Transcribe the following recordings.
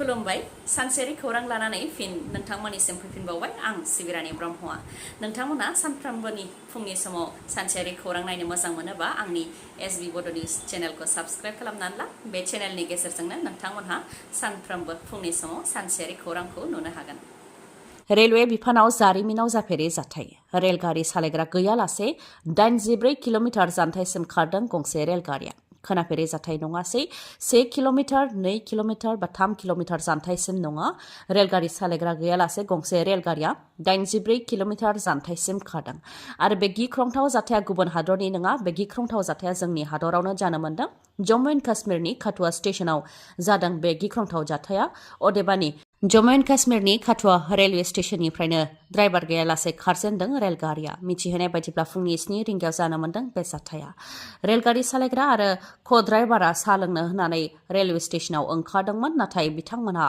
खुलुमबाय सानसेयारि खौरां लानानै फिन नोंथांमोननिसिम फैफिनबावबाय आं सिबिरानि ब्रह्मआ नोंथांमोना सानफ्रोमबोनि फुंनि समाव सानसेयारि खौरां नायनो मोजां मोनोबा आंनि एसबी बड' निउज चेनेलखौ साबस्क्राइब खालामनानै ला बे चेनेलनि गेजेरजोंनो नोंथांमोनहा सानफ्रोमबो फुंनि समाव सानसेयारि खौरांखौ नुनो हागोन। रेलवे बिफानाव जारिमिनाव जाफेरै जाथाय रेलगारि सालायग्रा गैयालासे 84 किल'मिटार जानथायसिम खारदों गंसे रेलगारिया। खोनाफेरै जाथाय नङासै 1 किल'मिटार 2 किल'मिटार बा 3 किल'मिटार जानथायसिम नङा रेलगारि सालायग्रा गैयालासे गंसे रेलगारिया 84 किल'मिटार जानथायसिम खारदों आरो बे गिख्रंथाव जाथाया गुबुन हादरनि नङा बे गिख्रंथाव जाथाया जोंनि हादरावनो जानो मोन्दों। जम्मु एन्ड काश्मीरनि काठुआ स्टेशनाव जादों बे गिख्रंथाव जाथाया। अदेबानि जम्मु एन्ड काश्मीरनि काठुआ रेलवे स्टेशननिफ्रायनो ड्राइभार गैयालासे खारजेनदों रेलगारिया। मिथिहोनाय बायदिब्ला फुंनि 7 रिंगायाव जानो मोन्दों बे जाथाया। रेलगारि सालायग्रा आरो ड्राइभारा साहा लोंनो होननानै रेलवे स्टेशनाव ओंखारदोंमोन, नाथाय बिथांमोनहा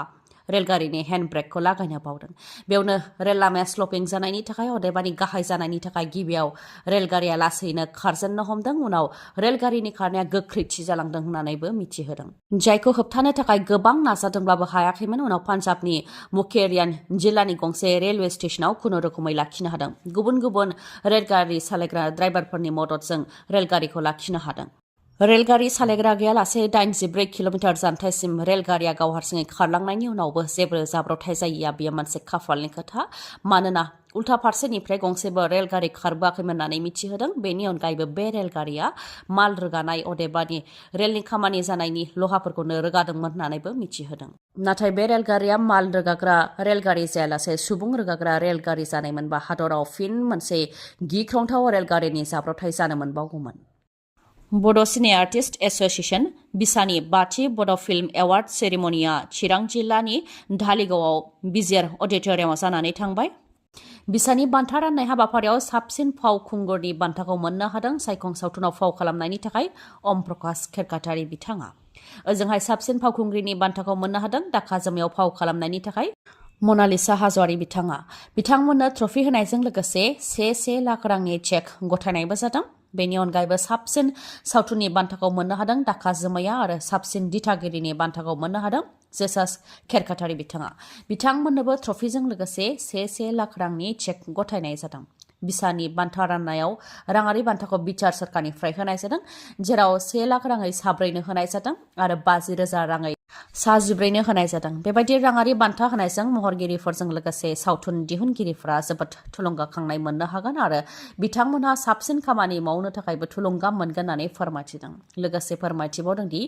रेलगारिनि हेन्ड ब्रेकखौ लागायनो बावदों। बेयावनो रेल लामाया स्लपिं जानायनि थाखाय अदेबानि गाहाय जानायनि थाखाय गिबियाव रेलगारिया लासैनो खारजेननो हमदों, उनाव रेलगारिनि खारनाया गोख्रैथि जालांदों होननानैबो मिथिहोदों। जायखौ होबथानो थाखाय गोबां नाजादोंब्लाबो हायाखैमोन। उनाव पान्जाबनि मुकेरियान जिल्लानि गंसे रेलवे स्टेशनाव खुनुरुखुमै लाखिनो हादों। गुबुन गुबुन रेलगारि सालायग्रा ड्राइभारफोरनि मददजों रेलगारिखौ लाखिनो हादों। रेलगारि सालायग्रा गैयालासे 84 किल'मिटार जानथायसिम रेलगारिया गाव हारसिङै खारलांनायनि उनावबो जेबो जाब्रबथाय जायैया बेयो मोनसे खाफालनि खोथा। मानोना उल्था फारसेनिफ्राय गंसेबो रेलगारि खारबोआखैमोन होननानै मिथिहोदों। बेनि अनगायैबो बे रेलगारिया माल रोगानाय अदेबानि रेलनि खामानि जानायनि लहाफोरखौनो रोगादोंमोन होननानैबो मिथिहोदों। नाथाय बे रेलगारिया माल रोगाग्रा रेलगारि जायालासे सुबुं रोगाग्रा रेलगारि जानायमोनबा हादराव फिन मोनसे गिख्रंथाव रेलगारिनि जाब्रबथाय जानो मोनबावगौमोन। बड' सिने आर्टिस्ट एस'सिएशन बिसानि 5थि बड' फिल्म एवार्ड सेरेमनिया चिरां जिल्लानि धालिगावआव बिजिर अडिट'रियामाव जानानै थांबाय। बिसानि बान्था राननाय हाबाफारियाव साबसिन फावखुंगुरनि बान्थाखौ मोननो हादों सायखं सावथुनाव फाव खालामनायनि थाखाय अम प्रकाश खेरखातारि बिथाङा। ओजोंहाय साबसिन फावखुंग्रिनि बान्थाखौ मोननो हादों दाखा जोमैयाव फाव खालामनायनि थाखाय मनालिसा हाज'वारि बिथाङा। बिथांमोननो ट्रफि होनायजों लोगोसे 1 लाख रांनि चेक गथायनायबो जादों। बेनि अनगायैबो साबसिन सावथुननि बान्थाखौ मोननो हादों दाखा जोमैया आरो साबसिन दिथागिरिनि बान्थाखौ मोननो हादों जेसास खेरखातारि बिथाङा। बिथांमोननोबो ट्रफिजों लोगोसे 1 लाख रांनि चेक गथायनाय जादों। बिसानि बान्था राननायाव राङारि बान्थाखौ बिटिआर सोरखारनिफ्राय होनाय जादों, जेराव 1 लाख राङै साब्रैनो होनाय जादों आरो 50,000 राङै सा 14नो होनाय जादों। बेबायदि राङारि बान्था होनायजों महरगिरिफोरजों लोगोसे सावथुन दिहुनगिरिफोरा जोबोद थुलुंगाखांनाय मोननो हागोन आरो बिथांमोनहा साबसिन खामानि मावनो थाखायबो थुलुंगा मोनगोन होननानै फोरमायथिदों। लोगोसे फोरमायथिबावदों दि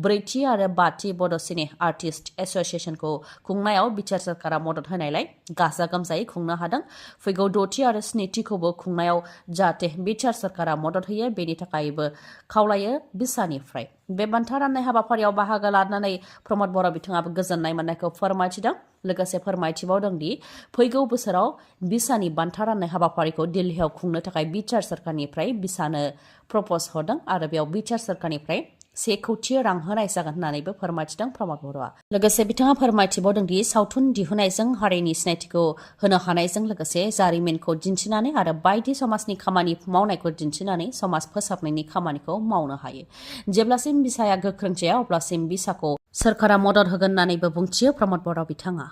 4थि आरो 5थि बड' सिने आर्टिस्ट एस'सिएशनखौ खुंनायाव बिटिआर सोरखारा मदद होनायलाय गाजा गोमजायै खुंनो हादों। फैगौ 6थि आरो 7थिखौबो खुंनायाव जाहाथे बिटिआर सोरखारा मदद होयो बेनि थाखायबो खावलायो बिसानिफ्राय। बे बान्था राननाय हाबाफारियाव बाहागो लानानै प्रमद बर' बिथाङाबो गोजोननाय मोननायखौ फोरमायथिदों। लोगोसे फोरमायथिबावदों दि फैगौ बोसोराव बिसानि बान्था राननाय हाबाफारिखौ दिल्लीयाव खुंनो थाखाय बिटिआर सोरखारनिफ्राय बिसानो प्रप'ज हरदों आरो बेयाव बिटिआर सोरखारनिफ्राय 1 कौटि रां होनाय जागोन होननानैबो फोरमायथिदों प्रमद बर'आ। लोगोसे बिथाङा फोरमायथिबावदों दि सावथुन दिहुननायजों हारिनि सिनायथिखौ होनो हानायजों लोगोसे जारिमिनखौ दिन्थिनानै आरो बायदि समाजनि खामानि मावनायखौ दिन्थिनानै समाज फोसाबनायनि खामानिखौ मावनो हायो। जेब्लासिम बिसाया गोख्रों जाया अब्लासिम बिसाखौ सोरखारा मदद होगोन होननानैबो बुंथियो प्रमद बर' बिथाङा।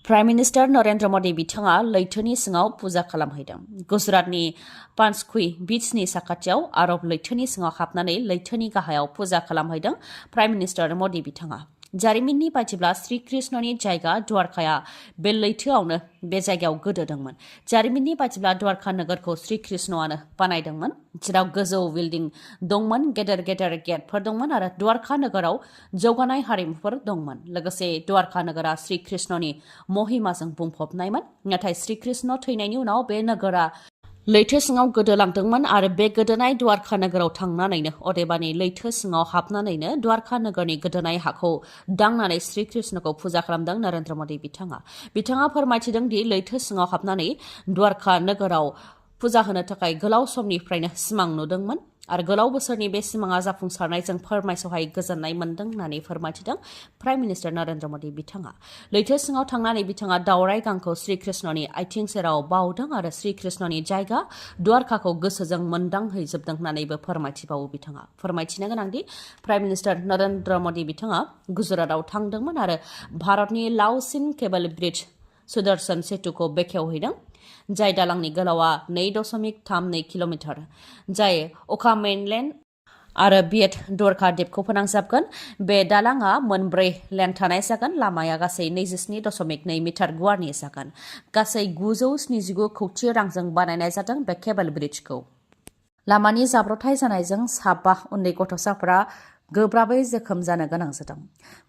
प्राइम मिनिस्टार नरेन्द्र मदि बिथाङा लैथोनि सिङाव पुजा खालामहैदों। गुजरातनि पान्चकुई बीचनि साखाथियाव आरब लैथोनि सिङाव हाबनानै लैथोनि गाहायाव पुजा खालामहैदों प्राइम मिनिस्टार मदि बिथाङा। जारिमिननि बायदिब्ला श्री कृष्णनि जायगा द्वारकाया बे लैथोआवनो बे जायगायाव गोदोदोंमोन। जारिमिननि बायदिब्ला द्वारका नोगोरखौ श्री कृष्णआनो बानायदोंमोन, जेराव गोजौ बिल्डिं दंमोन, गेदेर गेदेर गेटफोर दंमोन आरो द्वारका नोगोराव जौगानाय हारिमुफोर दंमोन। लोगोसे द्वारका नोगोरा श्री कृष्णनि महिमाजों बुंफबनायमोन। नाथाय श्री कृष्ण थैनायनि उनाव बे नोगोरा लैथो सिङाव गोदोलांदोंमोन आरो बे गोदोनाय द्वारका नोगोराव थांनानैनो अदेबानि लैथो सिङाव हाबनानैनो द्वारका नोगोरनि गोदोनाय हाखौ दांनानै श्री कृष्णखौ फुजा खालामदों नरेन्द्र मदि बिथाङा। बिथाङा फोरमायथिदों दि लैथो सिङाव हाबनानै द्वारका नोगोराव फुजा होनो थाखाय गोलाव समनिफ्रायनो सिमां नुदोंमोन। आरो गोलाव बोसोरनि बे सिमाङा जाफुंसारनायजों फोरमायसहाय गोजोननाय मोन्दों होननानै फोरमायथिदों प्राइम मिनिस्टार नरेन्द्र मदि बिथाङा। लैथो सिङाव थांनानै बिथाङा दावराय गांखौ श्री कृष्णनि आथिं सेराव बावदों आरो श्री कृष्णनि जायगा द्वारकाखौ गोसोजों मोनदांहैजोबदों होननानैबो फोरमायथिबावो बिथाङा। फोरमायथिनो गोनांदि प्राइम मिनिस्टार नरेन्द्र मदि बिथाङा गुजरातआव थांदोंमोन आरो भारतनि लावसिन केबल ब्रिज सुदर्शन सेतुखौ बेखेवहैदों, जाय दालांनि गोलावा 2.32 किल'मिटार, जाय अखा मेनलेन्ड आरो बिएट द्वारका दिपखौ फोनांजाबगोन। बे दालांआ मोनब्रै लेन थानाय जागोन। लामाया गासै 27.2 मिटार गुवारनि जागोन। गासै 979 कौटि रांजों बानायनाय जादों बे केबल ब्रिजखौ। लामानि जाब्रबथाय जानायजों 7 उन्दै गथ'साफोरा गोब्राबै जोखोम जानो गोनां जादों।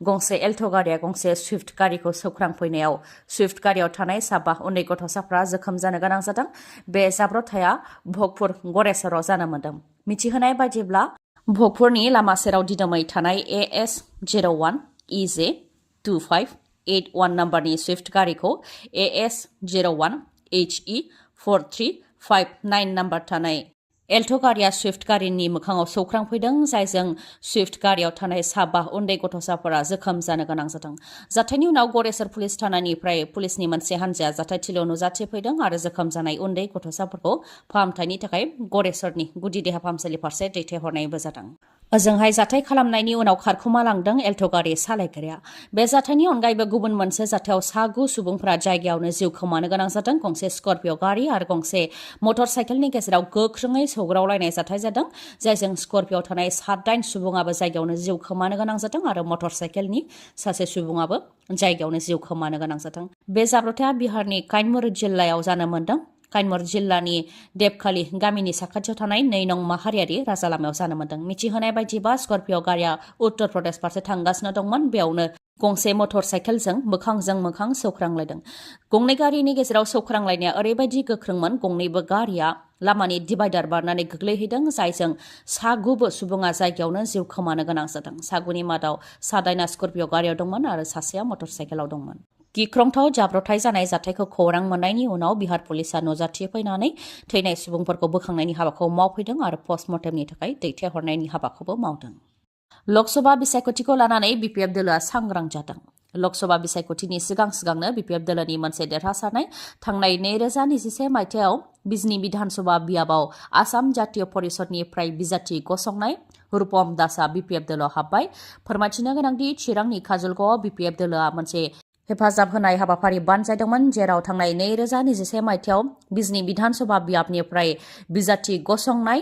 गंसे एल्ट' गारिया गंसे सुइफ्ट गारिखौ सौख्रांफैनायाव सुइफ्ट गारियाव थानाय 7 उन्दै गथ'साफोरा जोखोम जानो गोनां जादों। बे जाब्रबथाया भगपुर गरेसराव जानो मोन्दों। मिथिहोनाय बायदिब्ला भगपुरनि लामा सेराव दिदोमै थानाय AS01 EJ 2581 नम्बरनि सुइफ्ट गारिखौ AS01 HE 4359 नम्बर थानाय एल्ट' गारिया सुइफ्ट गारिनि मोखाङाव सौख्रांफैदों, जायजों सुइफ्ट गारियाव थानाय 7 उन्दै गथ'साफोरा जोखोम जानो गोनां जादों। जाथायनि उनाव गरेसर पुलिस थानानिफ्राय पुलिसनि मोनसे हान्जाया जाथायथिलियाव नुजाथिफैदों आरो जोखोम जानाय उन्दै गथ'साफोरखौ फाहामथायनि थाखाय गरेसरनि गुदि देहा फाहामसालि फारसे दैथायहरनायबो जादों। ओजोंहाय जाथाय खालामनायनि उनाव खारखोमा लांदों एल्ट' गारि सालायग्राया। बे जाथायनि अनगायैबो गुबुन मोनसे जाथायाव 9 सुबुंफोरा जायगायावनो जिउ खोमानो गोनां जादों। गंसे स्कर्पिय' गारि आरो गंसे मटर साइकेलनि गेजेराव गोख्रोङै सौग्रावलायनाय जाथाय जादों, जायजों स्कर्पिय'आव थानाय 7 सुबुङाबो जायगायावनो जिउ खोमानो गोनां जादों आरो मटर साइकेलनि सासे सुबुङाबो जायगायावनो जिउ खोमानो गोनां जादों। बे जाब्रबथाया बिहारनि कैमुर जिल्लायाव जानो मोन्दों। कैमुर जिल्लानि देबखालि गामिनि साखाथियाव थानाय 2 नं माहारियारि राजा लामायाव जानो मोन्दों। मिथिहोनाय बायदिबा स्कर्पिय' गारिया उत्तर प्रदेश फारसे थांगासिनो दंमोन। बेयावनो गंसे मटर साइकेलजों मोखांजों मोखां सौख्रांलायदों। गंनै गारिनि गेजेराव सौख्रांलायनाया ओरैबायदि गोख्रोंमोन, गंनैबो गारिया लामानि डिभाइडार बारनानै गोग्लैहैदों, जायजों 9 सुबुङा जायगायावनो जिउ खोमानो गोनां जादों। 9नि मादाव 7 स्कर्पिय' गारियाव दंमोन आरो सासेया मटर साइकेलाव दंमोन। गिख्रंथाव जाब्रबथाय जानाय जाथायखौ खौरां मोननायनि उनाव बिहार पुलिसा नुजाथिफैनानै थैनाय सुबुंफोरखौ बोखांनायनि हाबाखौ मावफैदों आरो पस्टमर्टेमनि थाखाय दैथायहरनायनि हाबाखौबो मावदों। लकसभा बिसायख'थिखौ लानानै BPF दोलोआ सांग्रां जादों। लकसभा बिसायख'थिनि सिगांनो BPF दोलोनि मोनसे देरहासारनाय थांनाय 2021 मायथाइयाव बिजनी विधानसभा बियाबाव आसाम जातीय परिषदनिफ्राय बिजाथि गसंनाय रूपम दासआ BPF दोलोआव हाबबाय। फोरमायथिनो गोनांदि चिरांनि काजलगावआव BPF दोलोआ मोनसे हेफाजाब होनाय हाबाफारि बानजायदोंमोन, जेराव थांनाय 2021 मायथाइयाव बिजनी विधानसभा बियाबनिफ्राय बिजाथि गसंनाय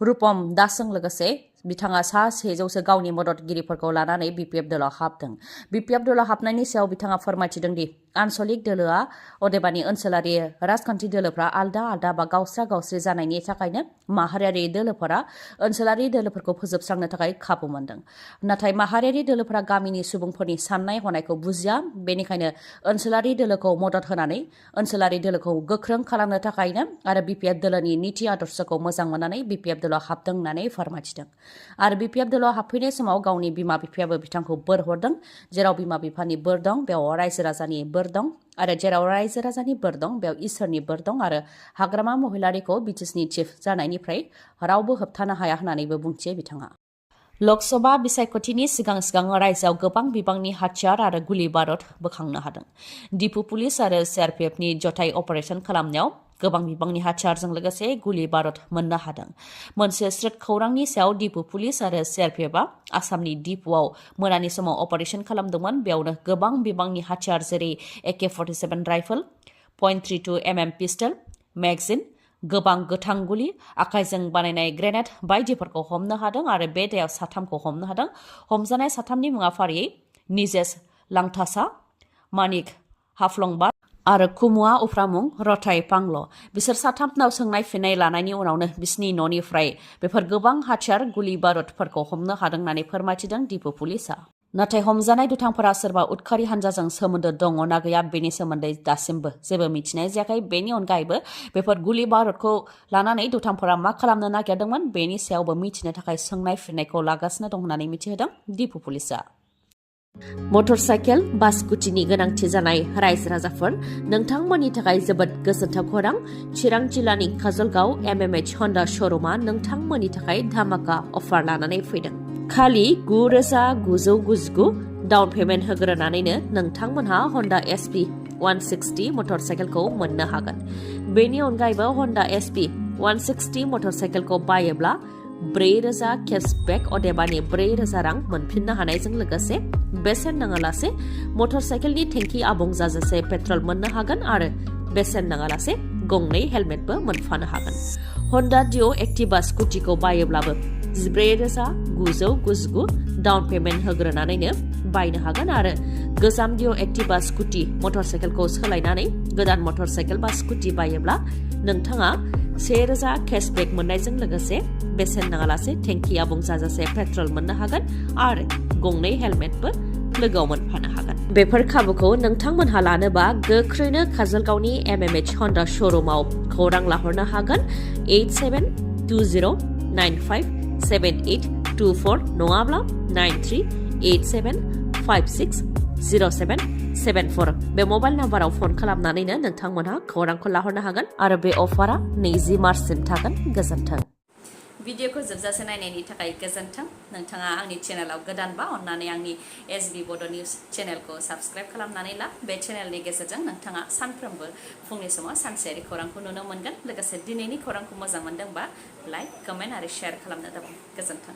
रूपम दासजों लोगोसे बिथाङा 100 गावनि मददगिरिफोरखौ लानानै BPF दोलोआव हाबदों। BPF दोलोआव हाबनायनि सायाव बिथाङा फोरमायथिदों दि आन्सलिक दोलोआ अदेबानि ओनसोलारि राजखान्थि दोलोफ्रा आलदा बा गावस्रा-गावस्रि जानायनि थाखायनो माहारियारि दोलोफोरा ओनसोलारि दोलोफोरखौ फोजोबस्रांनो थाखाय खाबु मोनदों। नाथाय माहारियारि दोलोफोरा गामिनि सुबुंफोरनि साननाय हनायखौ बुजिया, बेनिखायनो ओनसोलारि दोलोखौ मदद होनानै ओनसोलारि दोलोखौ गोख्रों खालामनो थाखायनो आरो BPF दोलोनि नीति आदर्शखौ मोजां मोननानै BPF दोलोआव हाबदों होननानै फोरमायथिदों। आरो BPF दोलोआव हाबफैनाय समाव गावनि बिमा-बिफायाबो बिथांखौ बोर हरदों। जेराव बिमा-बिफानि बोर दं, बेयाव रायजो-राजानि बोर दं, आरो जेराव रायजो-राजानि बोर दं, बेयाव इसोरनि बोर दं, आरो हाग्रामा महिलारिखौ BTSनि चिफ जानायनिफ्राय रावबो होबथानो हाया होननानैबो बुंथियो बिथाङा। लकसभा बिसायख'थिनि सिगां रायजोआव गोबां बिबांनि हाथियार आरो गुलि बारुद बोखांनो हादों। दिपु पुलिस आरो CRPFनि जथाय अपारेशन खालामनायाव गोबां बिबांनि हाथियारजों लोगोसे गुलि बारुद मोननो हादों। मोनसे स्रोद खौरांनि सायाव दिपु पुलिस आरो CRPFआ आसामनि दिपुआव मोनानि समाव अपारेशन खालामदोंमोन। बेयावनो गोबां बिबांनि हाथियार जेरै AK-47 rifle, .32 mm pistol, magazine, गोबां गोथां गुलि, आखाइजों बानायनाय ग्रेनेड बायदिफोरखौ हमनो हादों आरो बे दायाव 3खौ हमनो हादों। हमजानाय 3नि मुङा फारियै निजेश लांथासा, मानिक हाफ्लंबा आरो कुमुआ उफ्रामुं रथाय पांल'। बिसोर 3नाव सोंनाय फिननाय लानायनि उनावनो बिसिनि न'निफ्राय बेफोर गोबां हाथियार गुलि बारुदफोरखौ हमनो हादों होननानै फोरमायथिदों दिपु पुलिसआ। नाथाय हमजानाय दुथांफोरा सोरबा उदखारि हान्जाजों सोमोन्दो दङ ना गैया बेनि सोमोन्दै दासिमबो जेबो मिथिनाय जायाखै। बेनि अनगायैबो बेफोर गुलि बारुदखौ लानानै दुथांफोरा मा खालामनो नागिरदोंमोन बेनि सायावबो मिथिनो थाखाय सोंनाय फिननायखौ लागासिनो दं होननानै मिथिहोदों दिपु पुलिसआ। मटरसाइकेल बा स्कुटिनि गोनांथि जानाय रायजो राजाफोर नोंथांमोननि थाखाय जोबोद गोजोनथाव खौरां चिरां जिल्लानि काजलगाव MMH हन्डा श'रुमा नोंथांमोननि थाखाय धामाका अफार लानानै फैदों खालि 9,999 डाउन पेमेन्ट होग्रोनानैनो नोंथांमोनहा हन्डा SP 160 मटरसाइकेलखौ मोननो हागोन बेनि अनगायैबो हन्डा SP 160 मटरसाइकेलखौ बायोब्ला 4,000 केशबेक अदेबानि 4,000 रां मोनफिननो हानायजों लोगोसे बेसेन नाङालासे मटरसाइकेलनि टेंकि आबुं जाजासे पेट्रल मोननो हागोन आरो बेसेन नाङालासे गंनै हेलमेटबो मोनफानो हागोन हन्डा डिअ एक्टिभा स्कुटिखौ बायोब्लाबो 14,999 डाउन पेमेन्ट होग्रोनानैनो बायनो हागोन आरो गोजाम डिअ एक्टिभा स्कुटि मटरसाइकेलखौ सोलायनानै गोदान मटरसाइकेल बा स्कुटि बायोब्ला नोंथाङा 1,000 केशबेक मोननायजों लोगोसे बेसेन नाङालासे टेंकि आबुं जाजासे पेट्रल मोननो हागोन आरो गंनै हेलमेटबो लोगोआव मोनफानो हागोन बेफोर खाबुखौ नोंथांमोनहा लानोबा गोख्रैनो काजलगावनि MMH हन्डा श'रुमाव खौरां लाहरनो हागोन 8720957824 नङाब्ला 9387560774 बे मबाइल नाम्बाराव फन खालामनानैनो नोंथांमोनहा खौरांखौ लाहरनो हागोन आरो बे अफारा 20 मार्चसिम थागोन गोजोन्थों भिडिअखौ जोबजासे नायनायनि थाखाय गोजोन्थों नोंथाङा आंनि चेनेलाव गोदानबा अन्नानै आंनि SB बड' निउस चेनेलखौ साबस्क्राइब खालामनानै ला बे चेनेलनि गेजेरजों नोंथाङा सानफ्रोमबो फुंनि समाव सानसेयारि खौरांखौ नुनो मोनगोन लोगोसे दिनैनि खौरांखौ मोजां मोनदोंबा लाइक कमेन्ट आरो शेयार खालामनो दाबाव गोजोन्थों